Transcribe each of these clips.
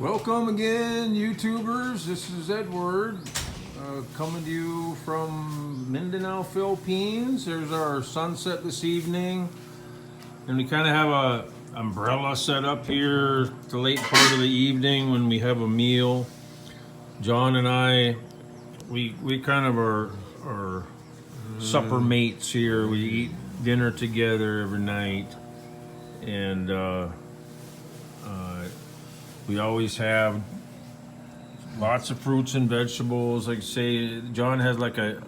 Welcome again, YouTubers. This is Edward coming to you from Mindanao, Philippines. There's our sunset this evening, and we kind of have a umbrella set up here the late part of the evening when we have a meal. John and I, we kind of are supper mates here. We eat dinner together every night, and we always have lots of fruits and vegetables. Like say, John has like a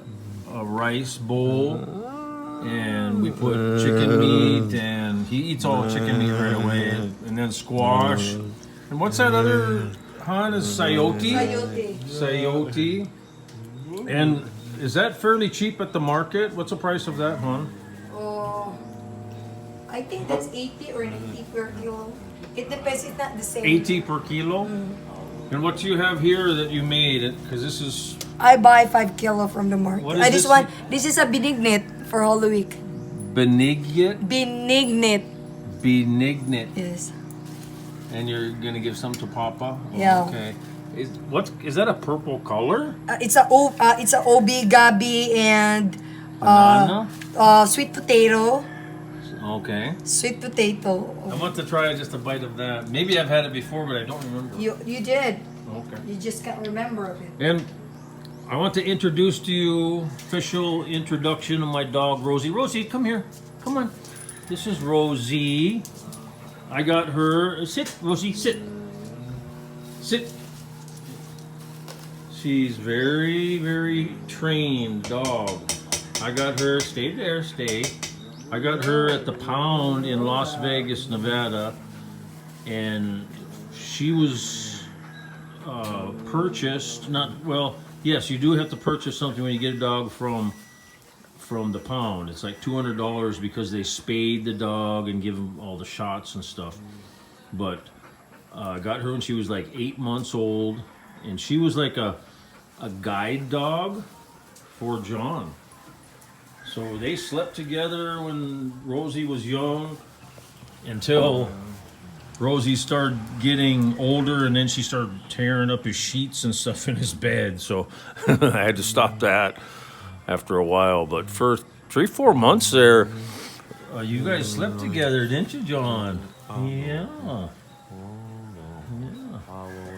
rice bowl, and we put chicken meat, and he eats all the chicken meat right away, and then squash. And what's that other, Han? Is sayote? Sayote. And is that fairly cheap at the market? What's the price of that, Han? I think that's 80 or 90 per kilo. It depends, it's not the same. 80 per kilo? And what do you have here that you made? Because this is... I buy 5 kilo from the market. What is This this? one, this is a benignate for Holy Week. Benignate? Benignate. Benignate. Yes. And you're gonna give some to Papa? Yeah. Okay. Is that a purple color? It's a OB gabi and Banana? sweet potato. Okay. Sweet potato. I want to try just a bite of that. Maybe I've had it before, but I don't remember. You did. Okay. You just can't remember of it. And I want to introduce to you official introduction of my dog Rosie. Rosie, come here. Come on. This is Rosie. I got her. Sit, Rosie. Sit. Sit. She's very, very trained dog. I got her. Stay there. Stay. I got her at the Pound in Las Vegas, Nevada, and she was purchased. Yes, you do have to purchase something when you get a dog from the Pound. It's like $200 because they spayed the dog and give him all the shots and stuff. But I got her when she was like 8 months old, and she was like a guide dog for John. So they slept together when Rosie was young until Rosie started getting older, and then she started tearing up his sheets and stuff in his bed. So I had to stop that after a while. But for 3-4 months there, you guys slept together, didn't you, John? Yeah. Yeah.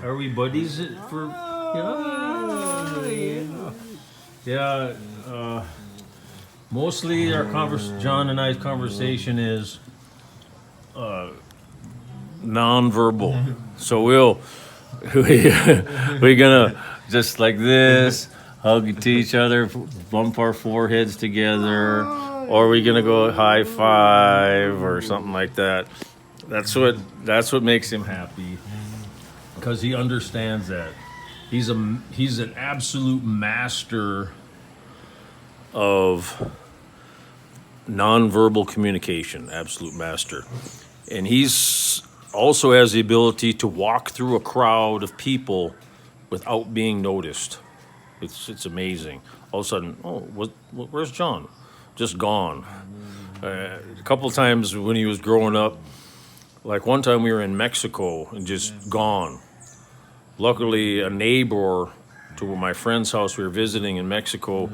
Are we buddies for? Yeah. Mostly our John and I's conversation is non-verbal. So we're gonna just like this, hug to each other, bump our foreheads together, or we're gonna go high five or something like that. That's what makes him happy, because he understands that. He's an absolute master of nonverbal communication, absolute master. And he's also has the ability to walk through a crowd of people without being noticed. It's amazing. All of a sudden, where's John? Just gone. A couple times when he was growing up, like one time we were in Mexico and just gone. Luckily, a neighbor to my friend's house we were visiting in Mexico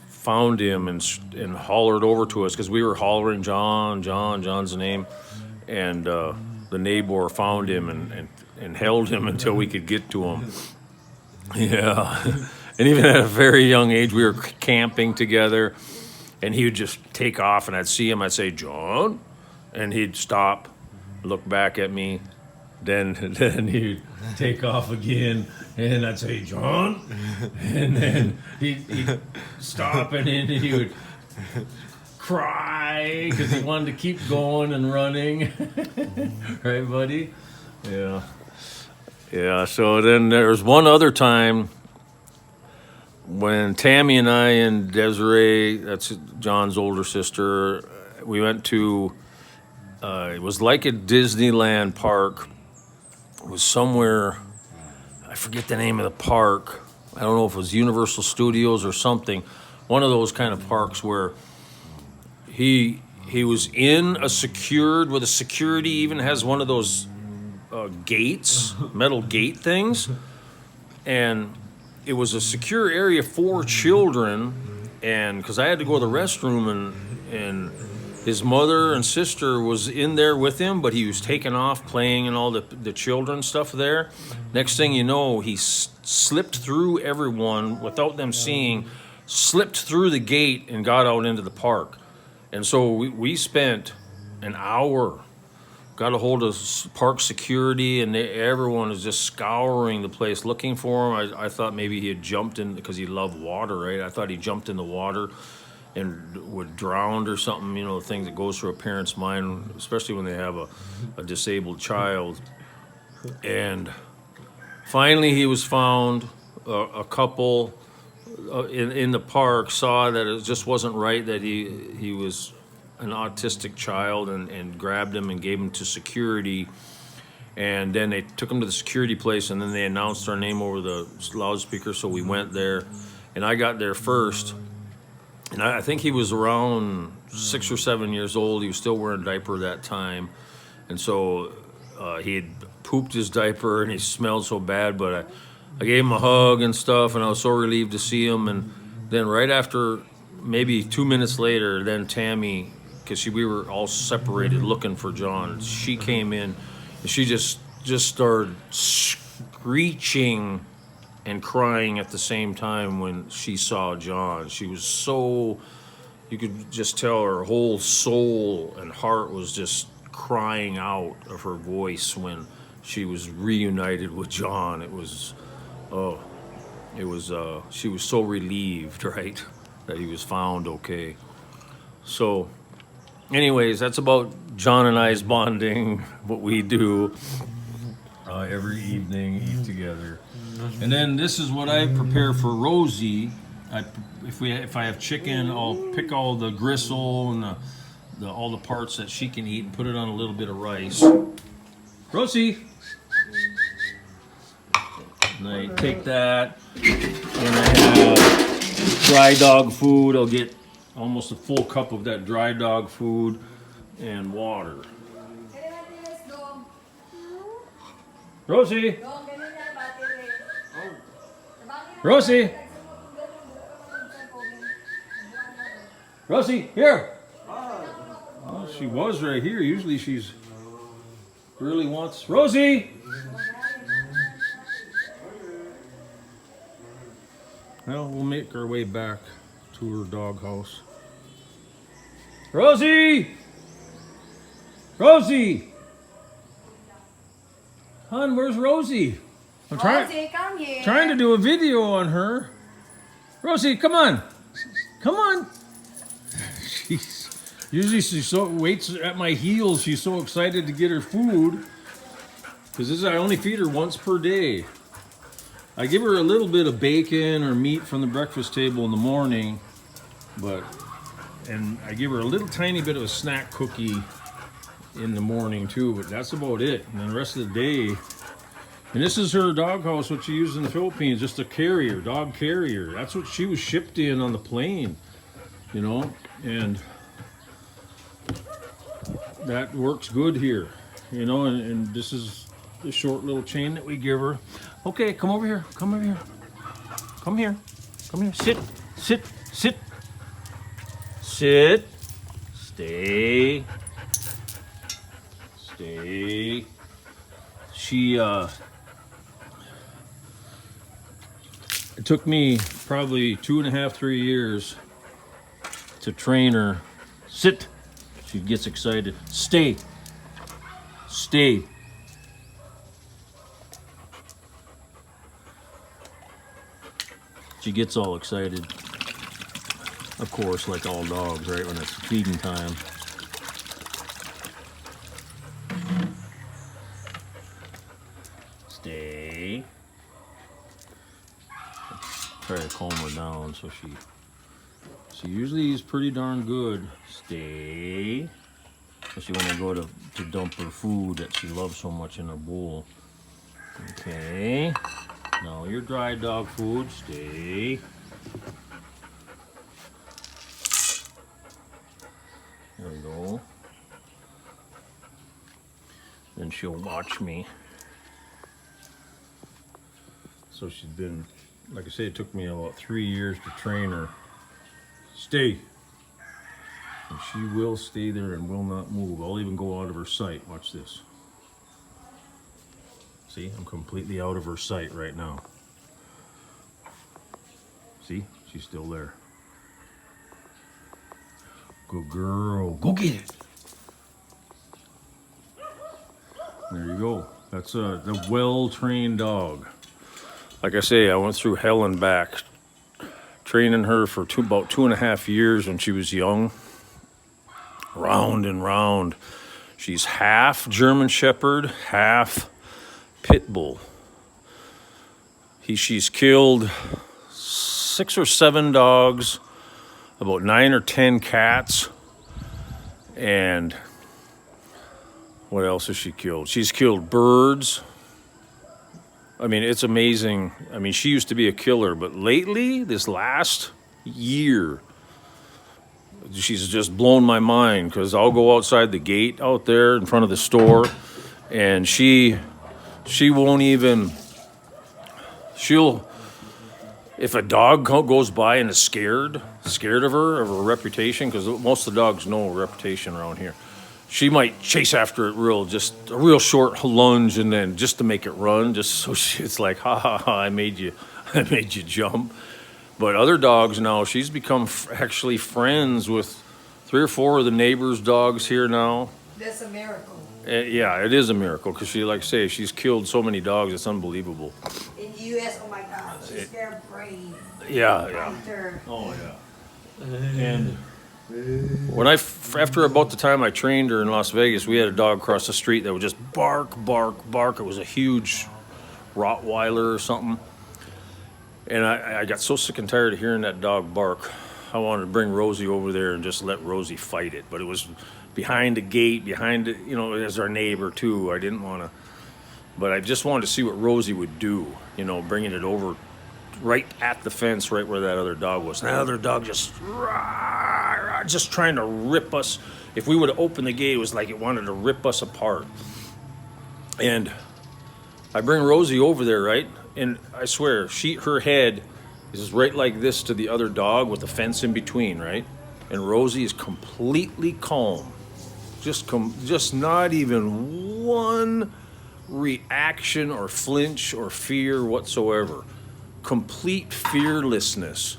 found him and hollered over to us, because we were hollering John's name, and the neighbor found him and held him until we could get to him. Yeah. And even at a very young age, we were camping together, and he would just take off, and I'd see him, I'd say, "John," and he'd stop, look back at me, then he'd take off again, and I'd say, "John," and then he'd stop, and then he would cry because he wanted to keep going and running. Right, buddy? Yeah. Yeah, so then there was one other time when Tammy and I and Desiree, that's John's older sister, we went to, it was like a Disneyland park. It was somewhere, I forget the name of the park. I don't know if it was Universal Studios or something. One of those kind of parks where he was in a secured, with a security, even has one of those gates, metal gate things, and it was a secure area for children. And because I had to go to the restroom, and his mother and sister was in there with him, but he was taking off playing and all the children stuff there. Next thing you know, he slipped through everyone without them seeing, slipped through the gate and got out into the park. And so we spent an hour, got a hold of park security, and everyone was just scouring the place looking for him. I thought maybe he had jumped in, because he loved water, right? I thought he jumped in the water and would drown or something, you know, the thing that goes through a parent's mind, especially when they have a disabled child. And finally he was found. A couple in the park saw that it just wasn't right, that he was an autistic child, and grabbed him and gave him to security. And then they took him to the security place, and then they announced our name over the loudspeaker, so we went there. And I got there first, and I think he was around 6 or 7 years old. He was still wearing a diaper that time, and so he had pooped his diaper, and he smelled so bad, but I gave him a hug and stuff, and I was so relieved to see him. And then right after, maybe 2 minutes later, then Tammy, because we were all separated looking for John, she came in, and she just started screeching and crying at the same time when she saw John. She was so, you could just tell her whole soul and heart was just crying out of her voice when she was reunited with John. It was, she was so relieved, right, that he was found okay. So anyways, that's about John and I's bonding, what we do every evening, eat together. And then this is what I prepare for Rosie. If I have chicken, I'll pick all the gristle and all the parts that she can eat and put it on a little bit of rice. Rosie! And I take that, and I have dry dog food. I'll get almost a full cup of that dry dog food and water. Rosie! Rosie! Rosie, here! Oh, she was right here. Usually she's really wants... Rosie! Well, we'll make our way back to her doghouse. Rosie! Rosie! Hon, where's Rosie? I'm Rosie, come here. trying to do a video on her. Rosie, come on. Come on. Usually she waits at my heels. She's so excited to get her food. Because I only feed her once per day. I give her a little bit of bacon or meat from the breakfast table in the morning, and I give her a little tiny bit of a snack cookie in the morning too, but that's about it. And then the rest of the day, and this is her doghouse, what she used in the Philippines, just a carrier, dog carrier. That's what she was shipped in on the plane, you know, and that works good here, you know, and this is the short little chain that we give her. Okay, come over here. Come over here. Come here. Come here. Sit. Sit. Sit. Sit. Stay. Stay. She, it took me probably 2.5, 3 years to train her. Sit. She gets excited. Stay. Stay. She gets all excited, of course, like all dogs, right, when it's feeding time. Stay. Try to calm her down, so she usually is pretty darn good. Stay. Especially when I go to dump her food that she loves so much in her bowl. Okay. Now your dry dog food, stay. There we go. Then she'll watch me. So she's been, like I say, it took me about 3 years to train her. Stay. And she will stay there and will not move. I'll even go out of her sight. Watch this. See, I'm completely out of her sight right now. See, she's still there. Good girl. Go get it. There you go. That's the well-trained dog. Like I say, I went through hell and back training her for about 2.5 years when she was young. Round and round. She's half German Shepherd, half Pit Bull. She's killed 6 or 7 dogs, about 9 or 10 cats, and what else has she killed? She's killed birds. I mean, it's amazing. I mean, she used to be a killer, but lately, this last year, she's just blown my mind, because I'll go outside the gate out there in front of the store, and she won't even, if a dog goes by and is scared of her reputation, because most of the dogs know her reputation around here, she might chase after it just a real short lunge, and then just to make it run, just so it's like, ha ha ha, I made you jump. But other dogs now, she's become actually friends with 3 or 4 of the neighbors' dogs here now. That's a miracle. Yeah, it is a miracle, because she, like I say, she's killed so many dogs, it's unbelievable. In the U.S., oh my God, she's very brave. Yeah. Fighter. Oh yeah. And when after about the time I trained her in Las Vegas, we had a dog across the street that would just bark. It was a huge Rottweiler or something. And I got so sick and tired of hearing that dog bark. I wanted to bring Rosie over there and just let Rosie fight it. But it was behind the gate, as our neighbor too. I didn't want to, but I just wanted to see what Rosie would do, bringing it over right at the fence, right where that other dog was. And that other dog just trying to rip us. If we would have opened the gate, it was like it wanted to rip us apart. And I bring Rosie over there, right? And I swear, her head is right like this to the other dog with the fence in between, right? And Rosie is completely calm. Just not even one reaction or flinch or fear whatsoever. Complete fearlessness.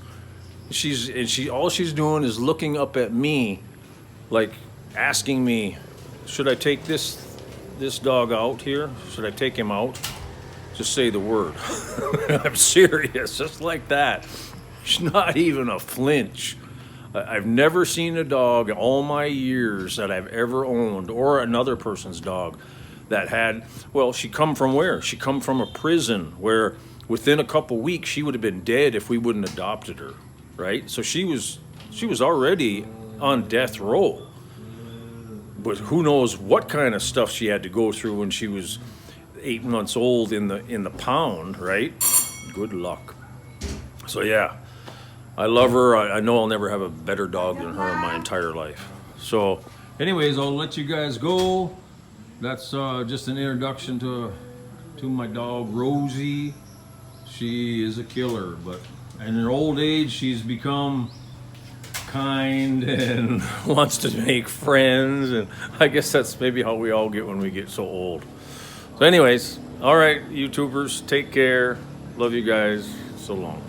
All she's doing is looking up at me, like asking me, should I take this dog out here? Should I take him out? Just say the word. I'm serious, just like that. It's not even a flinch. I've never seen a dog in all my years that I've ever owned, or another person's dog, that had, she come from where? She come from a prison where within a couple weeks she would have been dead if we wouldn't adopted her, right? So she was already on death row. But who knows what kind of stuff she had to go through when she was 8 months old in the pound, right? Good luck. So yeah, I love her. I know I'll never have a better dog than her in my entire life. So anyways, I'll let you guys go. That's just an introduction to my dog Rosie. She is a killer, but in her old age she's become kind and wants to make friends, and I guess that's maybe how we all get when we get so old. So anyways, all right, YouTubers, take care. Love you guys. So long.